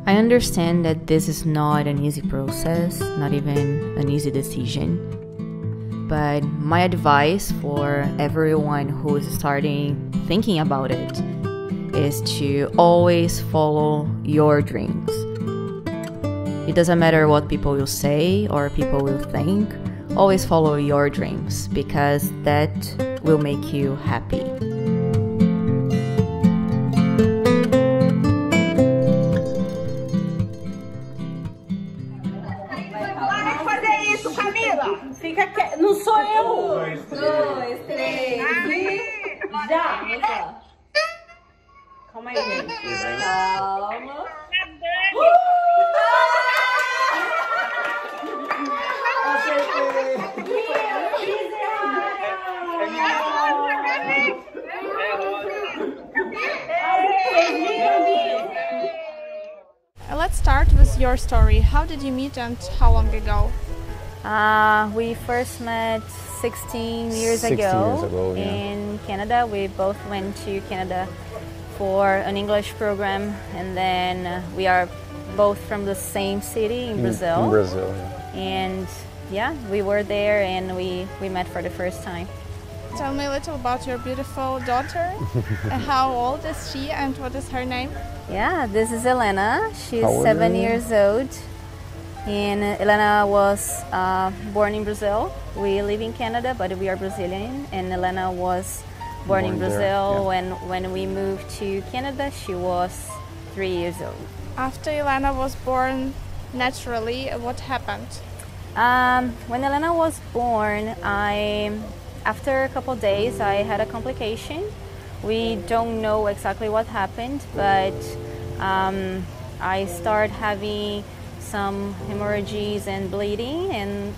I understand that this is not an easy process, not even an easy decision. But my advice for everyone who is starting thinking about it is to always follow your dreams. It doesn't matter what people will say or people will think. Always follow your dreams because that will make you happy. Fica quieto. Não sou eu. 2, 3 e já. Vamos lá. Calma aí, gente. Calma. Let's start with your story. How did you meet and how long ago? We first met 16 years ago yeah. in Canada. We both went to Canada for an English program, and then we are both from the same city in Brazil. In Brazil, yeah. And yeah, we were there and we met for the first time. Tell me a little about your beautiful daughter. How old is she and what is her name? Yeah, this is Elena. She's How old 7 are you? years old. And Elena was born in Brazil. We live in Canada, but we are Brazilian. And Elena was born in Brazil. There, yeah. When we moved to Canada, she was 3 years old. After Elena was born naturally, what happened? When Elena was born, after a couple days, I had a complication. We don't know exactly what happened, but I started having some hemorrhages and bleeding, and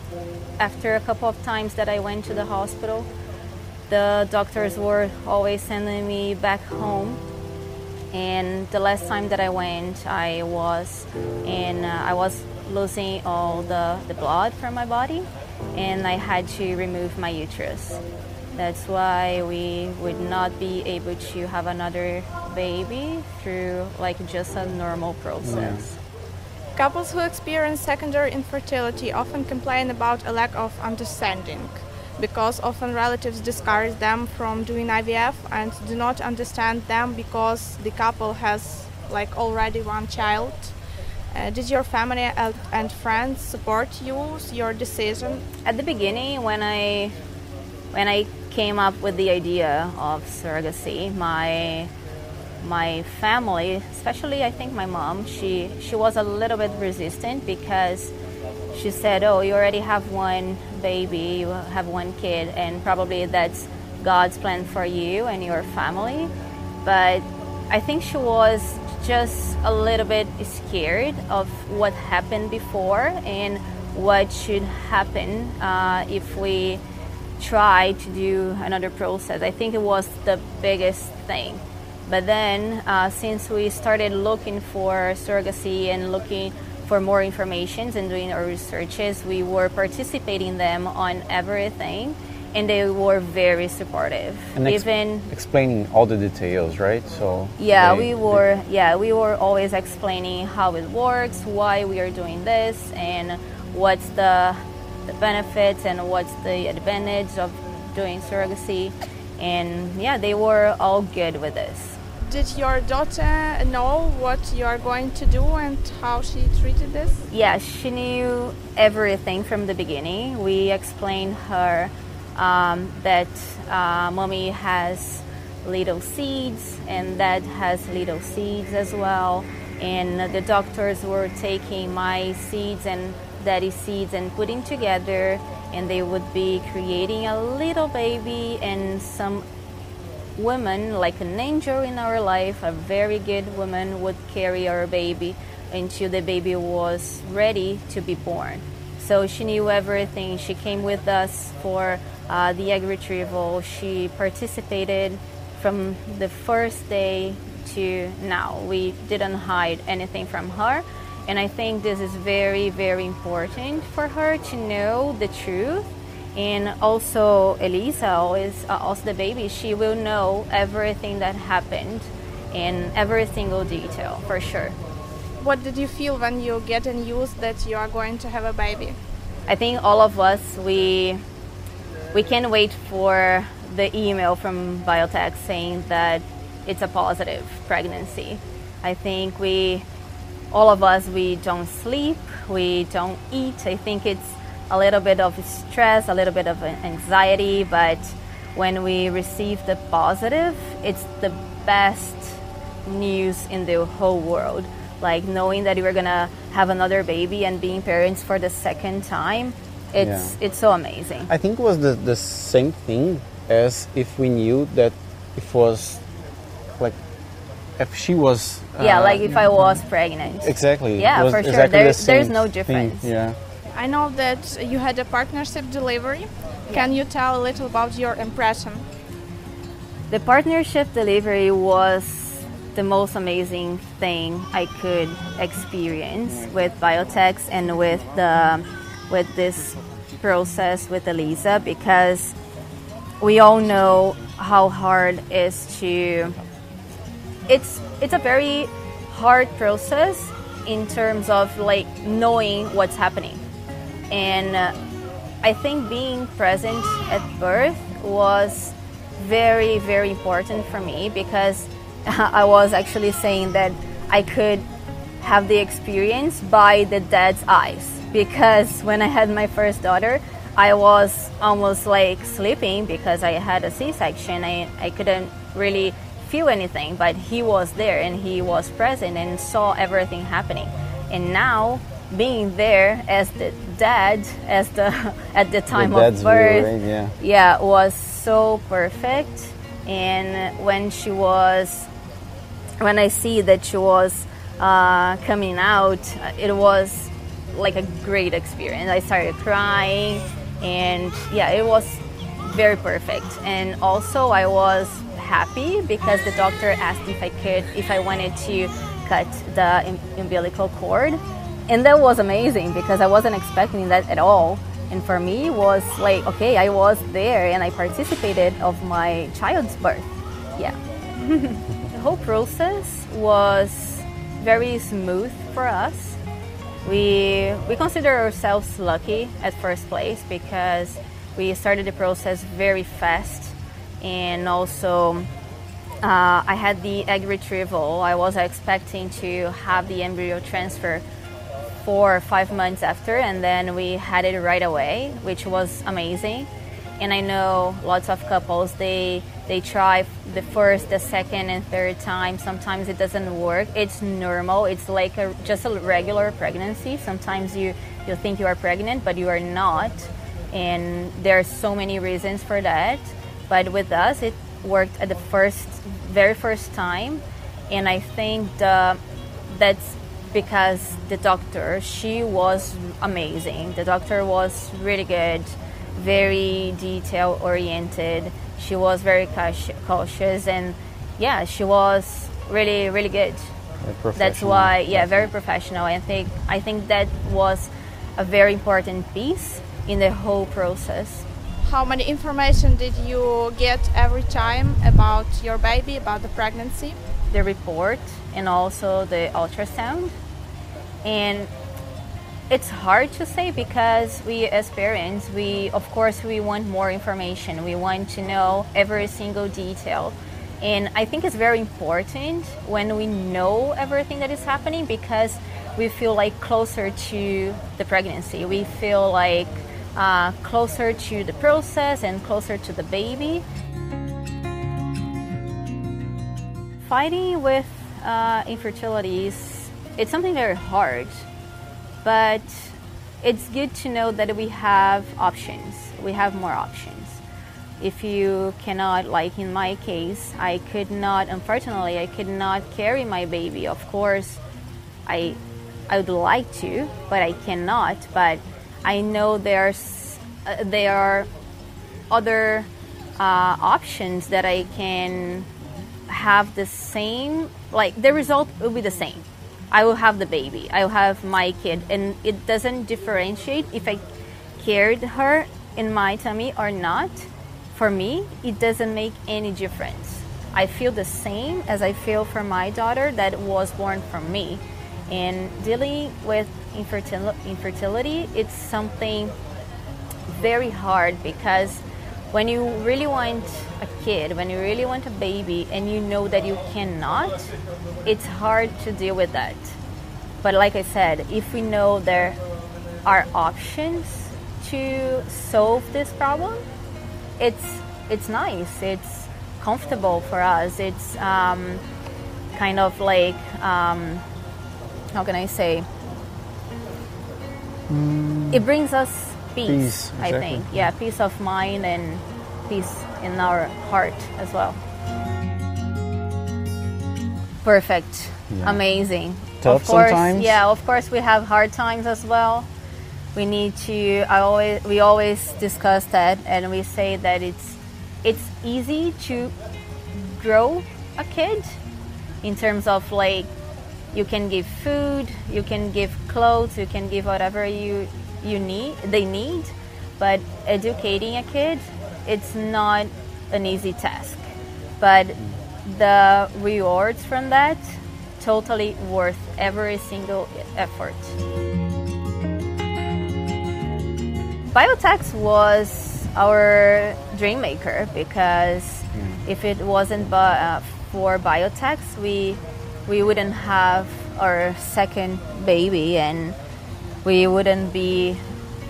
after a couple of times that I went to the hospital, the doctors were always sending me back home. And the last time that I went, I was losing all the blood from my body, and I had to remove my uterus. That's why we would not be able to have another baby through like just a normal process. Couples who experience secondary infertility often complain about a lack of understanding, because often relatives discourage them from doing IVF and do not understand them because the couple has like already one child. Did your family and friends support your decision? At the beginning, when I came up with the idea of surrogacy, my family, especially I think my mom, she was a little bit resistant because she said, oh, you already have one baby, you have one kid, and probably that's God's plan for you and your family. But I think she was just a little bit scared of what happened before and what should happen if we try to do another process. I think it was the biggest thing. But then since we started looking for surrogacy and looking for more information and doing our researches, we were participating in them on everything, and they were very supportive. And even explaining all the details, right? So yeah, we were always explaining how it works, why we are doing this, and what's the benefits and what's the advantage of doing surrogacy. And yeah, they were all good with this. Did your daughter know what you are going to do and how she treated this? Yeah, she knew everything from the beginning. We explained her that mommy has little seeds and dad has little seeds as well. And the doctors were taking my seeds and daddy's seeds and putting together, and they would be creating a little baby, and some woman, like an angel in our life, a very good woman, would carry our baby until the baby was ready to be born. So she knew everything. She came with us for the egg retrieval. She participated from the first day to now. We didn't hide anything from her. And I think this is very, very important for her to know the truth. And also Elisa, also the baby, she will know everything that happened in every single detail, for sure. What did you feel when you get news that you are going to have a baby? I think all of us, we can't wait for the email from Biotech saying that it's a positive pregnancy. I think all of us, we don't sleep, we don't eat. I think it's a little bit of stress, a little bit of anxiety, but when we receive the positive, it's the best news in the whole world. Like knowing that we're gonna have another baby and being parents for the second time, it's so amazing. I think it was the same thing as if we knew that it was like if she was like if I was pregnant. Exactly. Yeah, for sure. Exactly There's no difference. Thing. Yeah. I know that you had a partnership delivery. Can you tell a little about your impression? The partnership delivery was the most amazing thing I could experience with Biotech and with this process with Elisa, because we all know how hard it is to. It's a very hard process in terms of like knowing what's happening, and I think being present at birth was very, very important for me, because I was actually saying that I could have the experience by the dad's eyes, because when I had my first daughter, I was almost like sleeping because I had a C-section. I couldn't really feel anything, but he was there and he was present and saw everything happening. And now being there as the dad, at the time of birth, view, right? was so perfect. And when I see that she was coming out, it was like a great experience. I started crying, and it was very perfect. And also I was happy because the doctor asked if I wanted to cut the umbilical cord, and that was amazing because I wasn't expecting that at all. And for me, it was like, okay, I was there and I participated of my child's birth. Yeah. The whole process was very smooth for us. We consider ourselves lucky at first place because we started the process very fast, and also I had the egg retrieval. I was expecting to have the embryo transfer 4 or 5 months after, and then we had it right away, which was amazing. And I know lots of couples, they try the first, the second, and third time. Sometimes it doesn't work. It's normal. It's like just a regular pregnancy. Sometimes you think you are pregnant, but you are not. And there are so many reasons for that. But with us, it worked at the very first time. And I think that's because the doctor, she was amazing. The doctor was really good, very detail oriented. She was very cautious, and she was really, really good. That's why, very professional. I think that was a very important piece in the whole process. How many information did you get every time about your baby, about the pregnancy? The report and also the ultrasound. And it's hard to say because we as parents, of course we want more information. We want to know every single detail. And I think it's very important when we know everything that is happening, because we feel like closer to the pregnancy. We feel like closer to the process and closer to the baby. Fighting with infertility it's something very hard, but it's good to know that we have options. We have more options. If you cannot, like in my case, unfortunately, I could not carry my baby. Of course, I would like to, but I cannot. But I know there are other options that I can have the same, like the result will be the same. I will have the baby, I will have my kid, and it doesn't differentiate if I carried her in my tummy or not. For me, it doesn't make any difference. I feel the same as I feel for my daughter that was born from me. And dealing with infertility, it's something very hard, because when you really want a kid, when you really want a baby, and you know that you cannot, it's hard to deal with that. But like I said, if we know there are options to solve this problem, it's nice, it's comfortable for us. It's kind of like, how can I say? It brings us peace, exactly. I think. Yeah, peace of mind and peace in our heart as well. Perfect. Yeah. Amazing. Tough of course, sometimes. Yeah, of course we have hard times as well. We need to, we always discuss that, and we say that it's easy to grow a kid in terms of like, you can give food, you can give clothes, you can give whatever they need, but educating a kid, it's not an easy task. But the rewards from that, totally worth every single effort. BioTex was our dream maker, because if it wasn't for BioTex, we wouldn't have our second baby, and we wouldn't be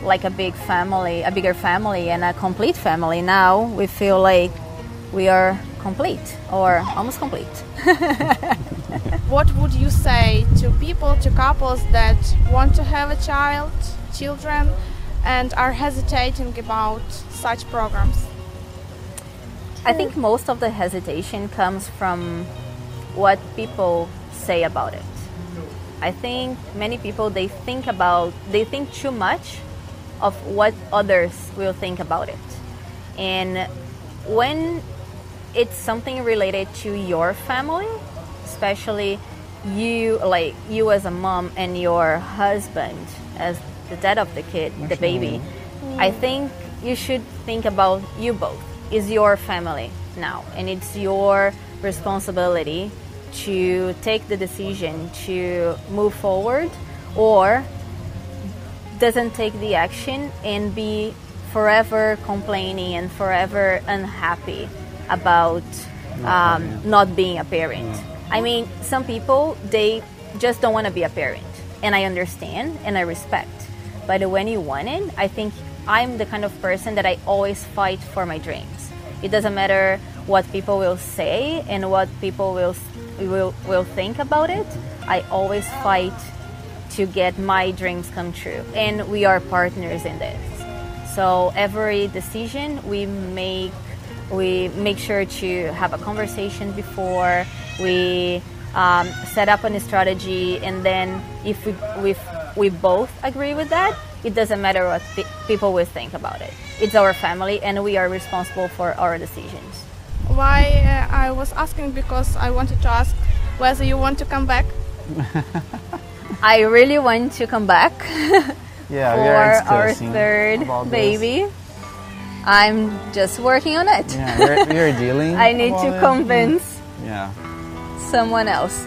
like a bigger family and a complete family. Now we feel like we are complete, or almost complete. What would you say to people, to couples that want to have a children, and are hesitating about such programs? I think most of the hesitation comes from what people say about it. I think many people, they think too much of what others will think about it. And when it's something related to your family, especially you as a mom and your husband as the dad of the kid, the baby, I think you should think about you both. It's your family now, and it's your responsibility to take the decision to move forward, or doesn't take the action and be forever complaining and forever unhappy about not being a parent. I mean, some people, they just don't want to be a parent, and I understand and I respect. But when you want it, I think I'm the kind of person that I always fight for my dreams. It doesn't matter what people will say and what people will think about it. I always fight to get my dreams come true, and we are partners in this. So every decision we make sure to have a conversation before we set up a strategy, and then if we both agree with that, it doesn't matter what people will think about it. It's our family, and we are responsible for our decisions. Why I was asking, because I wanted to ask whether you want to come back. I really want to come back Yeah, for our third baby. I'm just working on it. Yeah, we're dealing. I need to convince Yeah. someone else.